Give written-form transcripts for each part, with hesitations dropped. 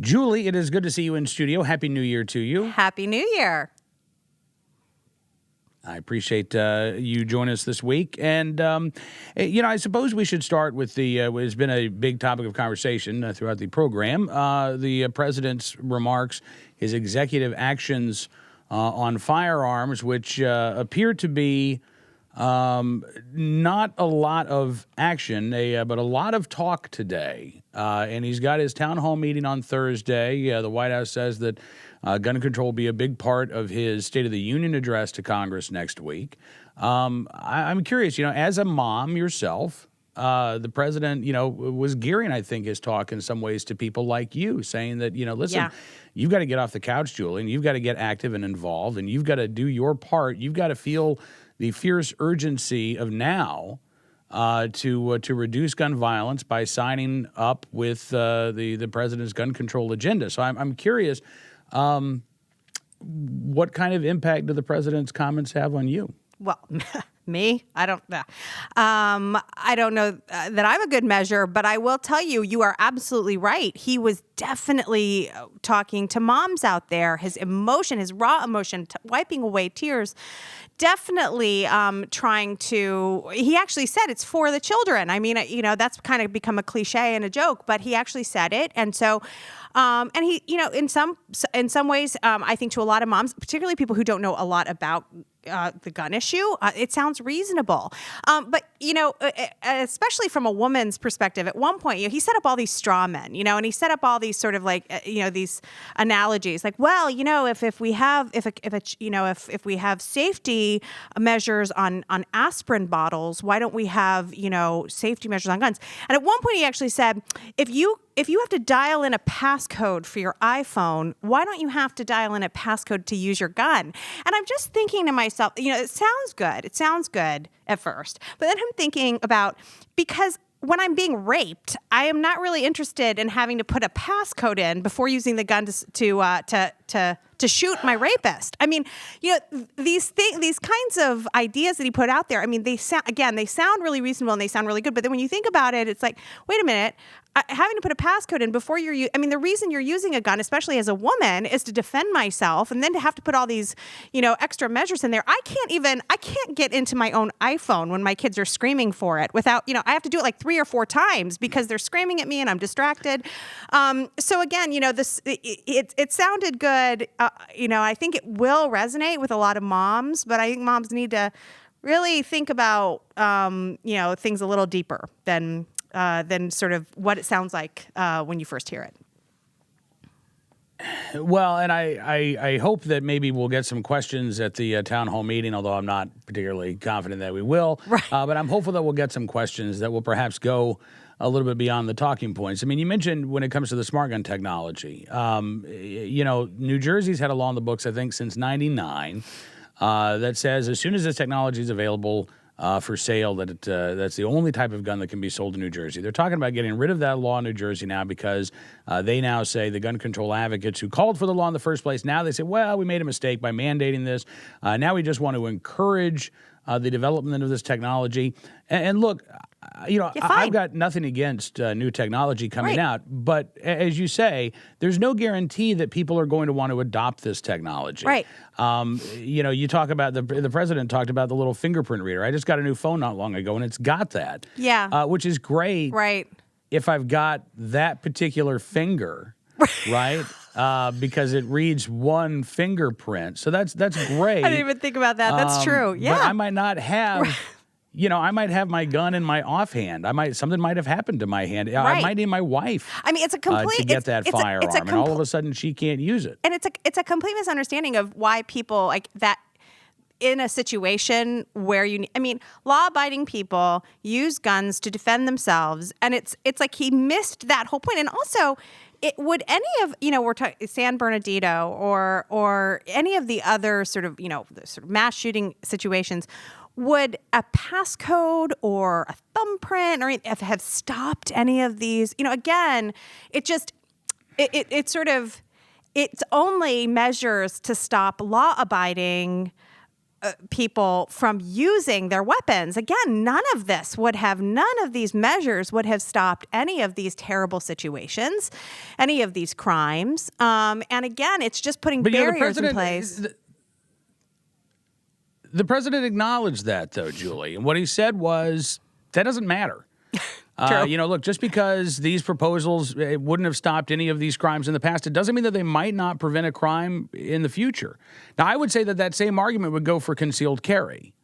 Julie, it is good to see you in studio. Happy New Year to you. Happy New Year. I appreciate you joining us this week. And, I suppose we should start with it's been a big topic of conversation throughout the program, the president's remarks, his executive actions on firearms, which appear to be not a lot of action, but a lot of talk today. And he's got his town hall meeting on Thursday. The White House says that gun control will be a big part of his State of the Union address to Congress next week. I'm curious, as a mom yourself, the president, was gearing, I think, his talk in some ways to people like you, saying that, listen, you've got to get off the couch, Julie, and you've got to get active and involved, and you've got to do your part. You've got to feel the fierce urgency of now to reduce gun violence by signing up with the president's gun control agenda. So I'm curious, what kind of impact do the president's comments have on you? Well, me? I don't know that I'm a good measure, but I will tell you, you are absolutely right. He was definitely talking to moms out there. His emotion, his raw emotion, wiping away tears, definitely trying to, he actually said it's for the children. I mean, that's kind of become a cliche and a joke, but he actually said it. And so, and he, in some ways, I think to a lot of moms, particularly people who don't know a lot about the gun issue, it sounds reasonable. But, especially from a woman's perspective, at one point, he set up all these straw men, and he set up all these sort of like, these analogies like, well, if we have safety measures on aspirin bottles, why don't we have, safety measures on guns? And at one point he actually said, if you have to dial in a passcode for your iPhone, why don't you have to dial in a passcode to use your gun? And I'm just thinking to myself, it sounds good. It sounds good at first. But then I'm thinking about, because when I'm being raped, I am not really interested in having to put a passcode in before using the gun to shoot my rapist. I mean, these kinds of ideas that he put out there, I mean, they sound really reasonable and they sound really good. But then when you think about it, it's like, wait a minute, having to put a passcode in before the reason you're using a gun, especially as a woman, is to defend myself, and then to have to put all these, extra measures in there. I can't get into my own iPhone when my kids are screaming for it without, I have to do it like 3 or 4 times because they're screaming at me and I'm distracted. So again, it sounded good. I think it will resonate with a lot of moms, but I think moms need to really think about, things a little deeper than sort of what it sounds like when you first hear it. Well, and I hope that maybe we'll get some questions at the town hall meeting, although I'm not particularly confident that we will. Right. But I'm hopeful that we'll get some questions that will perhaps go a little bit beyond the talking points. I mean, you mentioned when it comes to the smart gun technology, New Jersey's had a law in the books, I think, since '99 that says as soon as this technology is available for sale, that's the only type of gun that can be sold in New Jersey. They're talking about getting rid of that law in New Jersey now because they now say, the gun control advocates who called for the law in the first place, now they say, well, we made a mistake by mandating this. Now we just want to encourage the development of this technology. And look, I've got nothing against new technology coming out, but as you say, there's no guarantee that people are going to want to adopt this technology. Right. You talk about the president talked about the little fingerprint reader. I just got a new phone not long ago, and it's got that. Yeah. Which is great. Right. If I've got that particular finger, right? Because it reads one fingerprint. So that's great. I didn't even think about that. That's true. Yeah. But I might not have... I might have my gun in my offhand. Something might have happened to my hand. Right. I might need my wife. I mean, it's a complete to get that firearm, and all of a sudden she can't use it. And it's a complete misunderstanding of why people like that. In a situation where law-abiding people use guns to defend themselves, and it's like he missed that whole point. And also, would any of we're talking San Bernardino or any of the other sort of the sort of mass shooting situations. Would a passcode or a thumbprint or have stopped any of these? Again, it's only measures to stop law-abiding people from using their weapons. Again, none of these measures would have stopped any of these terrible situations, any of these crimes. And again, it's just putting barriers in place. The president acknowledged that, though, Julie. And what he said was, that doesn't matter. Look, just because these proposals wouldn't have stopped any of these crimes in the past, it doesn't mean that they might not prevent a crime in the future. Now, I would say that same argument would go for concealed carry.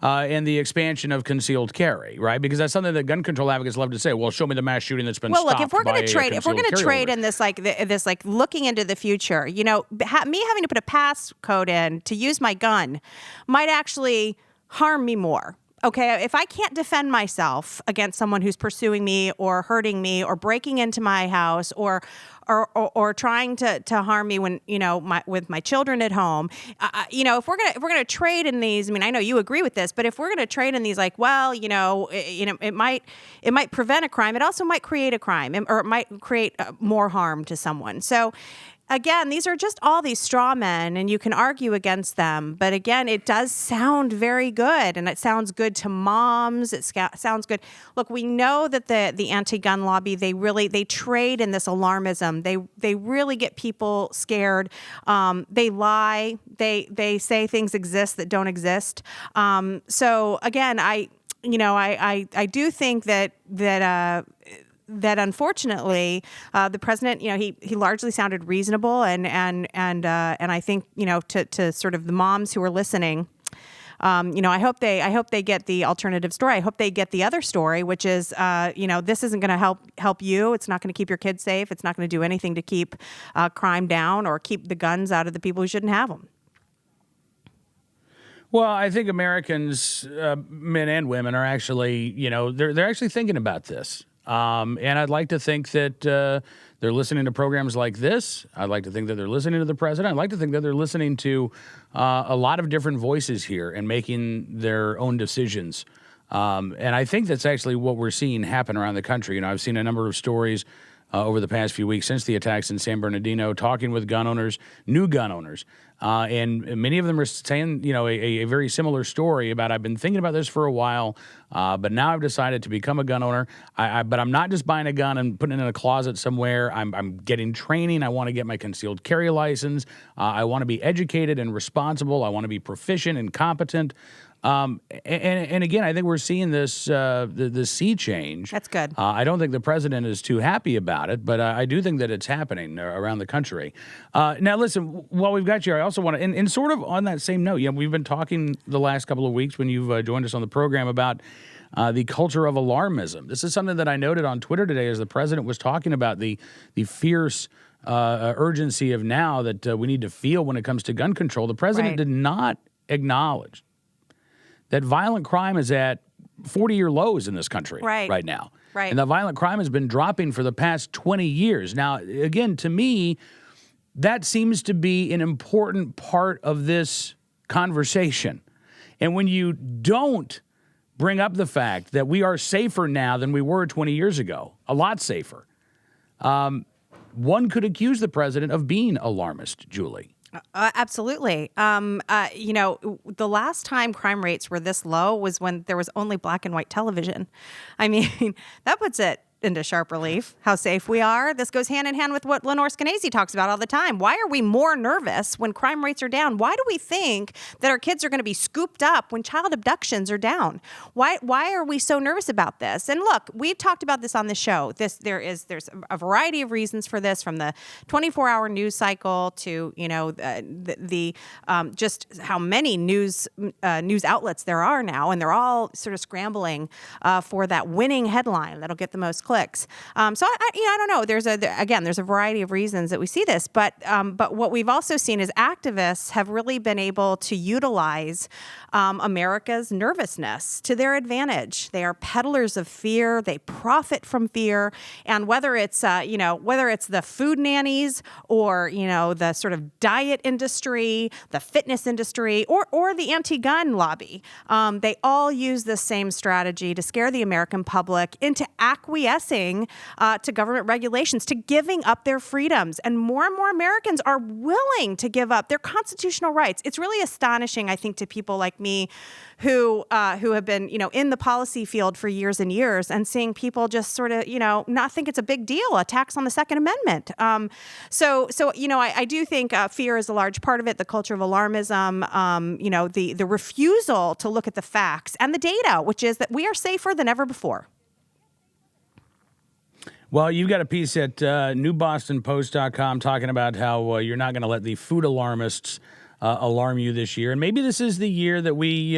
And the expansion of concealed carry, right? Because that's something that gun control advocates love to say. Well, show me the mass shooting that's been stopped. Well, look, if we're going to trade in this, like looking into the future, me having to put a passcode in to use my gun might actually harm me more. Okay, if I can't defend myself against someone who's pursuing me or hurting me or breaking into my house or trying to harm me when with my children at home, if we're gonna trade in these, I mean, I know you agree with this, but if we're gonna trade in these, like, well, it might prevent a crime, it also might create a crime, or it might create more harm to someone. So. Again, these are just all these straw men, and you can argue against them. But again, it does sound very good, and it sounds good to moms. It sounds good. Look, we know that the anti-gun lobby, they trade in this alarmism. They really get people scared. They lie. They say things exist that don't exist. So again, I do think that unfortunately, the president, he largely sounded reasonable, and I think to sort of the moms who are listening, I hope they get the alternative story. I hope they get the other story, which is this isn't going to help you. It's not going to keep your kids safe. It's not going to do anything to keep crime down or keep the guns out of the people who shouldn't have them. Well, I think Americans, men and women, are actually, they're actually thinking about this. And I'd like to think that they're listening to programs like this. I'd like to think that they're listening to the president. I'd like to think that they're listening to a lot of different voices here and making their own decisions. And I think that's actually what we're seeing happen around the country. I've seen a number of stories over the past few weeks since the attacks in San Bernardino, talking with gun owners, new gun owners. And many of them are saying, a very similar story about, I've been thinking about this for a while, but now I've decided to become a gun owner. But I'm not just buying a gun and putting it in a closet somewhere. I'm getting training. I want to get my concealed carry license. I want to be educated and responsible. I want to be proficient and competent. And again, I think we're seeing this the sea change. That's good. I don't think the president is too happy about it, but I do think that it's happening around the country. Now, listen, while we've got you, I also want to, and sort of on that same note, we've been talking the last couple of weeks when you've joined us on the program about the culture of alarmism. This is something that I noted on Twitter today as the president was talking about the fierce urgency of now that we need to feel when it comes to gun control. The president did not acknowledge that violent crime is at 40-year lows in this country right now. Right. And that violent crime has been dropping for the past 20 years. Now, again, to me, that seems to be an important part of this conversation. And when you don't bring up the fact that we are safer now than we were 20 years ago, a lot safer, one could accuse the president of being alarmist, Julie. Absolutely. The last time crime rates were this low was when there was only black and white television. I mean, that puts it into sharp relief how safe we are. This goes hand in hand with what Lenore Skenazy talks about all the time. Why are we more nervous when crime rates are down? Why do we think that our kids are going to be scooped up when child abductions are down? Why are we so nervous about this? And look, we've talked about this on the show. There's a variety of reasons for this, from the 24-hour news cycle to just how many news outlets there are now, and they're all sort of scrambling for that winning headline that'll get the most clicks. So I don't know. There's a variety of reasons that we see this, but what we've also seen is activists have really been able to utilize America's nervousness to their advantage. They are peddlers of fear. They profit from fear, and whether it's the food nannies or the sort of diet industry, the fitness industry, or the anti-gun lobby, they all use this same strategy to scare the American public into acquiescence acquiescing to government regulations, to giving up their freedoms. And more Americans are willing to give up their constitutional rights. It's really astonishing, I think, to people like me who have been, in the policy field for years and years, and seeing people just sort of, not think it's a big deal, attacks on the Second Amendment. So I do think fear is a large part of it, the culture of alarmism, the refusal to look at the facts and the data, which is that we are safer than ever before. Well, you've got a piece at newbostonpost.com talking about how you're not going to let the food alarmists alarm you this year. And maybe this is the year that we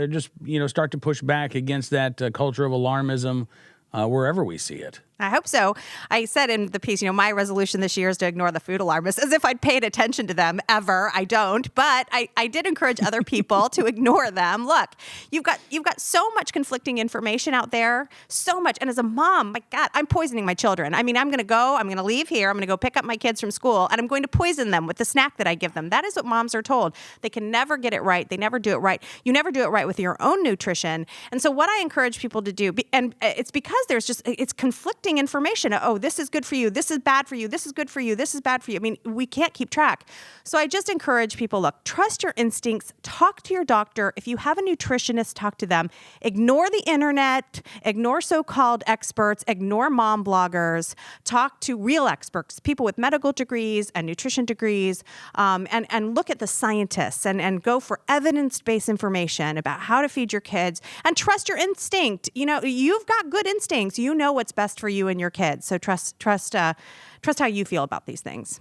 just start to push back against that culture of alarmism wherever we see it. I hope so. I said in the piece, my resolution this year is to ignore the food alarmists, as if I'd paid attention to them ever. I don't, but I did encourage other people to ignore them. Look, you've got so much conflicting information out there, so much. And as a mom, my God, I'm poisoning my children. I mean, I'm going to leave here. I'm going to go pick up my kids from school, and I'm going to poison them with the snack that I give them. That is what moms are told. They can never get it right. They never do it right. You never do it right with your own nutrition. And so what I encourage people to do, and it's because it's conflicting information. Oh, this is good for you. This is bad for you. This is good for you. This is bad for you. I mean, we can't keep track. So I just encourage people, look, trust your instincts. Talk to your doctor. If you have a nutritionist, talk to them. Ignore the internet. Ignore so-called experts. Ignore mom bloggers. Talk to real experts, people with medical degrees and nutrition degrees, and look at the scientists and go for evidence-based information about how to feed your kids, and trust your instinct. You've got good instincts. You know what's best for you and your kids. So trust how you feel about these things.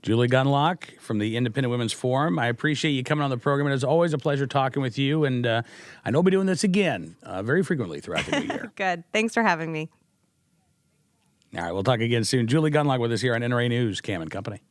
Julie Gunlock from the Independent Women's Forum. I appreciate you coming on the program. It is always a pleasure talking with you. And I know we'll be doing this again very frequently throughout the new year. Good. Thanks for having me. All right. We'll talk again soon. Julie Gunlock with us here on NRA News, Cam and Company.